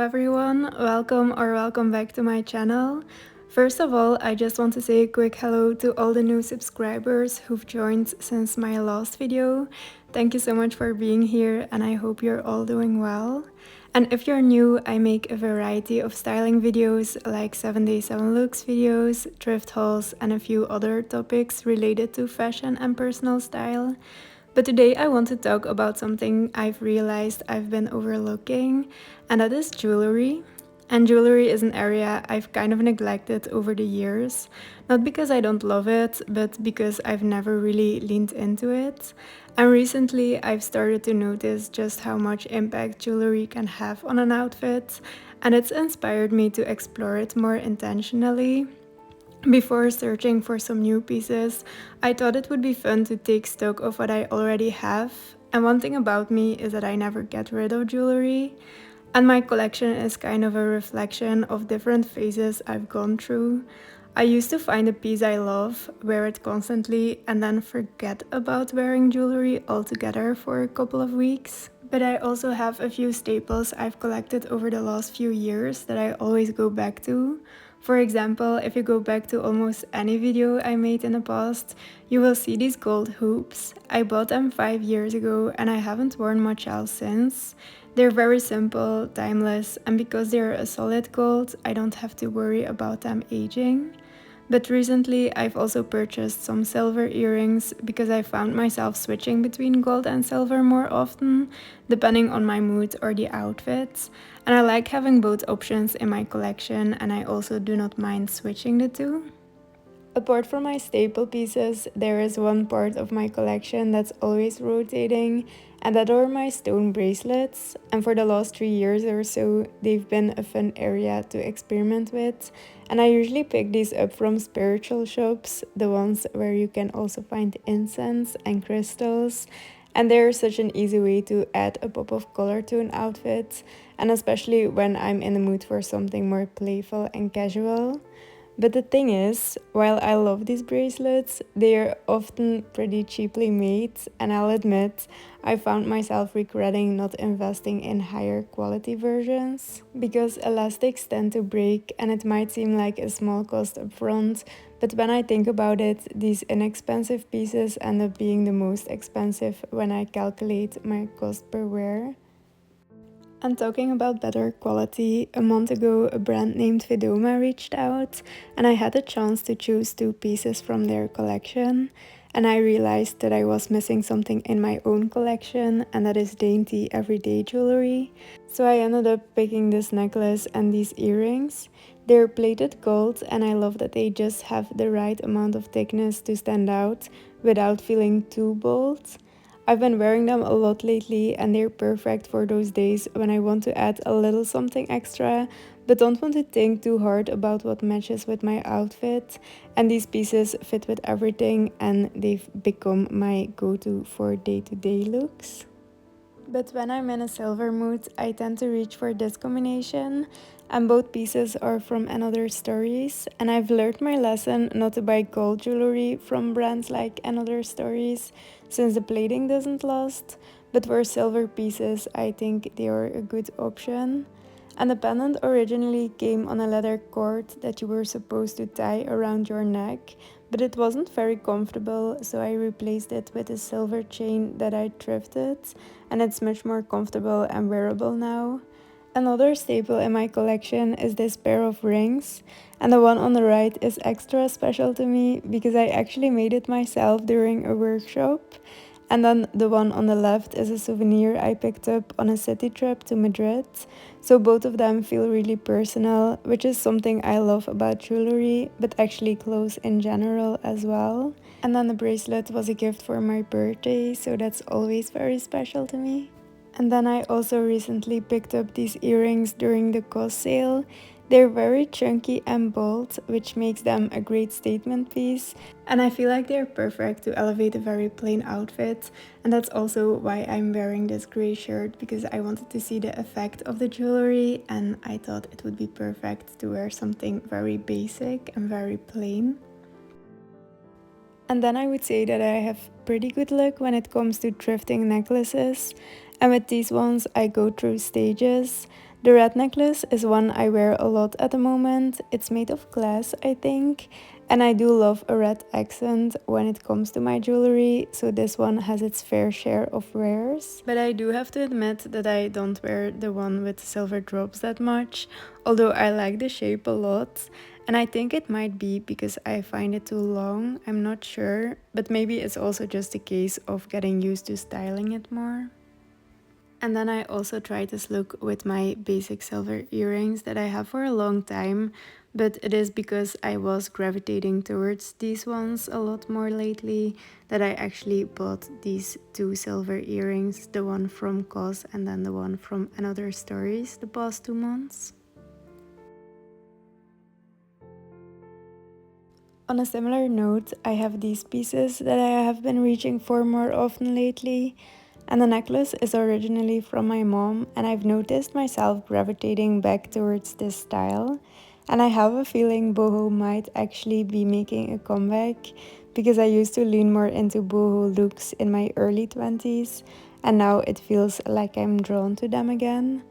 everyone, welcome back to my channel. First of all, I just want to say a quick hello to all the new subscribers who've joined since my last video. Thank you so much for being here and I hope you're all doing well. And if you're new, I make a variety of styling videos like 7 Day 7 Looks videos, thrift hauls and a few other topics related to fashion and personal style. But today I want to talk about something I've realized I've been overlooking, and that is jewelry. And jewelry is an area I've kind of neglected over the years, not because I don't love it, but because I've never really leaned into it. And recently I've started to notice just how much impact jewelry can have on an outfit, and it's inspired me to explore it more intentionally. Before searching for some new pieces, I thought it would be fun to take stock of what I already have. And one thing about me is that I never get rid of jewelry. And my collection is kind of a reflection of different phases I've gone through. I used to find a piece I love, wear it constantly, and then forget about wearing jewelry altogether for a couple of weeks. But I also have a few staples I've collected over the last few years that I always go back to. For example, if you go back to almost any video I made in the past, you will see these gold hoops. I bought them 5 years ago and I haven't worn much else since. They're very simple, timeless, and because they're a solid gold, I don't have to worry about them aging. But recently I've also purchased some silver earrings because I found myself switching between gold and silver more often, depending on my mood or the outfits. And I like having both options in my collection, and I also do not mind switching the two. Apart from my staple pieces, there is one part of my collection that's always rotating, and that are my stone bracelets. And for the last 3 years or so, they've been a fun area to experiment with. And I usually pick these up from spiritual shops, the ones where you can also find incense and crystals. And they're such an easy way to add a pop of color to an outfit, and especially when I'm in the mood for something more playful and casual. But the thing is, while I love these bracelets, they are often pretty cheaply made, and I'll admit, I found myself regretting not investing in higher quality versions. Because elastics tend to break, and it might seem like a small cost up front, but when I think about it, these inexpensive pieces end up being the most expensive when I calculate my cost per wear. And talking about better quality, a month ago a brand named Vedoma reached out and I had a chance to choose 2 pieces from their collection, and I realized that I was missing something in my own collection, and that is dainty everyday jewelry. So I ended up picking this necklace and these earrings. They're plated gold and I love that they just have the right amount of thickness to stand out without feeling too bold. I've been wearing them a lot lately and they're perfect for those days when I want to add a little something extra but don't want to think too hard about what matches with my outfit. And these pieces fit with everything and they've become my go-to for day-to-day looks. But when I'm in a silver mood, I tend to reach for this combination, and both pieces are from Another Stories, and I've learned my lesson not to buy gold jewelry from brands like Another Stories, since the plating doesn't last, but for silver pieces I think they are a good option. And the pendant originally came on a leather cord that you were supposed to tie around your neck, but it wasn't very comfortable, so I replaced it with a silver chain that I thrifted, and it's much more comfortable and wearable now. Another staple in my collection is this pair of rings, and the one on the right is extra special to me because I actually made it myself during a workshop. And then the one on the left is a souvenir I picked up on a city trip to Madrid. So both of them feel really personal, which is something I love about jewelry, but actually clothes in general as well. And then the bracelet was a gift for my birthday, so that's always very special to me. And then I also recently picked up these earrings during the cost sale. They're very chunky and bold, which makes them a great statement piece, and I feel like they're perfect to elevate a very plain outfit. And that's also why I'm wearing this grey shirt, because I wanted to see the effect of the jewelry and I thought it would be perfect to wear something very basic and very plain. And then I would say that I have pretty good luck when it comes to thrifting necklaces. And with these ones, I go through stages. The red necklace is one I wear a lot at the moment. It's made of glass, I think, and I do love a red accent when it comes to my jewelry, so this one has its fair share of wears. But I do have to admit that I don't wear the one with silver drops that much, although I like the shape a lot. And I think it might be because I find it too long, I'm not sure, but maybe it's also just a case of getting used to styling it more. And then I also tried this look with my basic silver earrings that I have for a long time, but it is because I was gravitating towards these ones a lot more lately that I actually bought these two silver earrings, the one from COS and then the one from Another Stories the past 2 months. On a similar note, I have these pieces that I have been reaching for more often lately. And the necklace is originally from my mom, and I've noticed myself gravitating back towards this style. And I have a feeling boho might actually be making a comeback because I used to lean more into boho looks in my early 20s, and now it feels like I'm drawn to them again.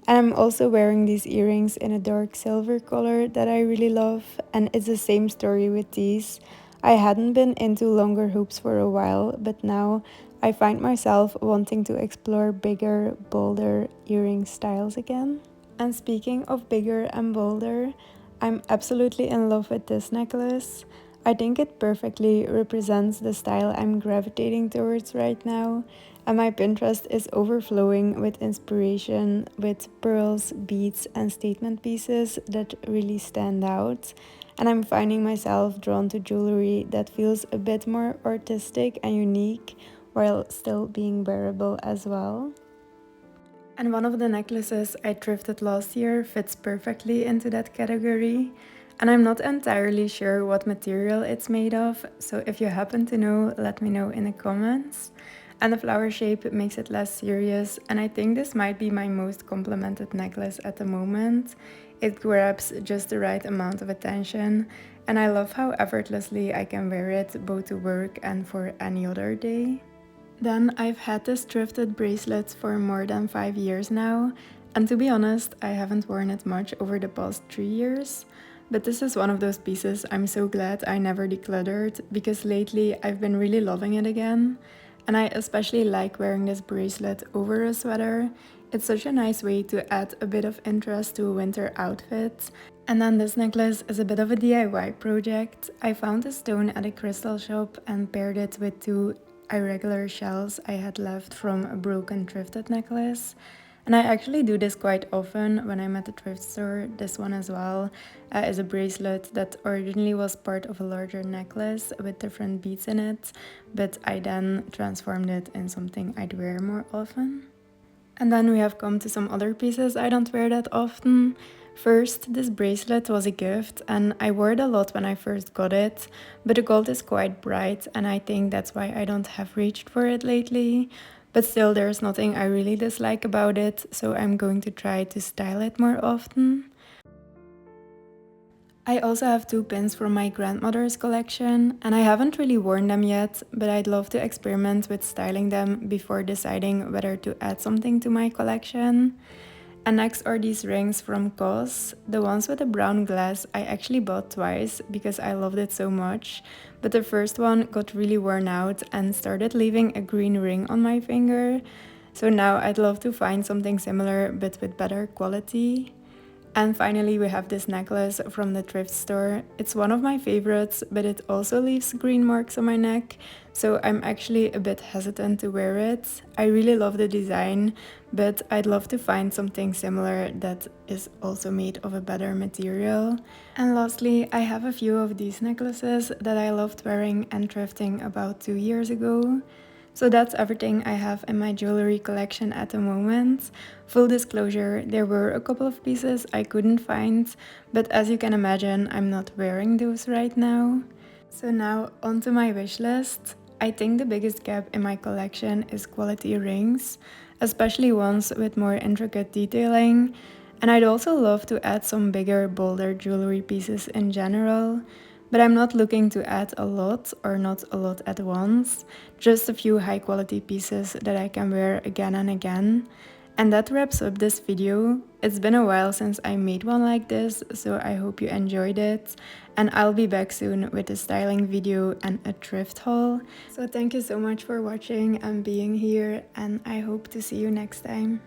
And I'm also wearing these earrings in a dark silver color that I really love, and it's the same story with these. I hadn't been into longer hoops for a while, but now I find myself wanting to explore bigger, bolder earring styles again. And speaking of bigger and bolder, I'm absolutely in love with this necklace. I think it perfectly represents the style I'm gravitating towards right now, and my Pinterest is overflowing with inspiration with pearls, beads, and statement pieces that really stand out. And I'm finding myself drawn to jewelry that feels a bit more artistic and unique while still being wearable as well. And one of the necklaces I thrifted last year fits perfectly into that category. And I'm not entirely sure what material it's made of, so if you happen to know, let me know in the comments. And the flower shape makes it less serious, and I think this might be my most complimented necklace at the moment. It grabs just the right amount of attention, and I love how effortlessly I can wear it both to work and for any other day. Then I've had this thrifted bracelet for more than 5 years now, and to be honest, I haven't worn it much over the past 3 years. But this is one of those pieces I'm so glad I never decluttered, because lately I've been really loving it again. And I especially like wearing this bracelet over a sweater. It's such a nice way to add a bit of interest to a winter outfit. And then this necklace is a bit of a DIY project. I found a stone at a crystal shop and paired it with two irregular shells I had left from a broken thrifted necklace. And I actually do this quite often when I'm at the thrift store. This one as well is a bracelet that originally was part of a larger necklace with different beads in it, but I then transformed it in something I'd wear more often. And then we have come to some other pieces I don't wear that often. First, this bracelet was a gift and I wore it a lot when I first got it, but the gold is quite bright and I think that's why I don't have reached for it lately. But still, there's nothing I really dislike about it, so I'm going to try to style it more often. I also have two pins from my grandmother's collection, and I haven't really worn them yet, but I'd love to experiment with styling them before deciding whether to add something to my collection. And next are these rings from COS. The ones with the brown glass I actually bought twice because I loved it so much, but the first one got really worn out and started leaving a green ring on my finger. So now I'd love to find something similar but with better quality. And finally, we have this necklace from the thrift store. It's one of my favorites, but it also leaves green marks on my neck, so I'm actually a bit hesitant to wear it. I really love the design, but I'd love to find something similar that is also made of a better material. And lastly, I have a few of these necklaces that I loved wearing and thrifting about 2 years ago. So that's everything I have in my jewelry collection at the moment. Full disclosure, there were a couple of pieces I couldn't find, but as you can imagine, I'm not wearing those right now. So now onto my wish list. I think the biggest gap in my collection is quality rings, especially ones with more intricate detailing. And I'd also love to add some bigger, bolder jewelry pieces in general. But I'm not looking to add a lot or not a lot at once, just a few high quality pieces that I can wear again and again. And that wraps up this video. It's been a while since I made one like this, so I hope you enjoyed it. And I'll be back soon with a styling video and a thrift haul. So thank you so much for watching and being here, and I hope to see you next time.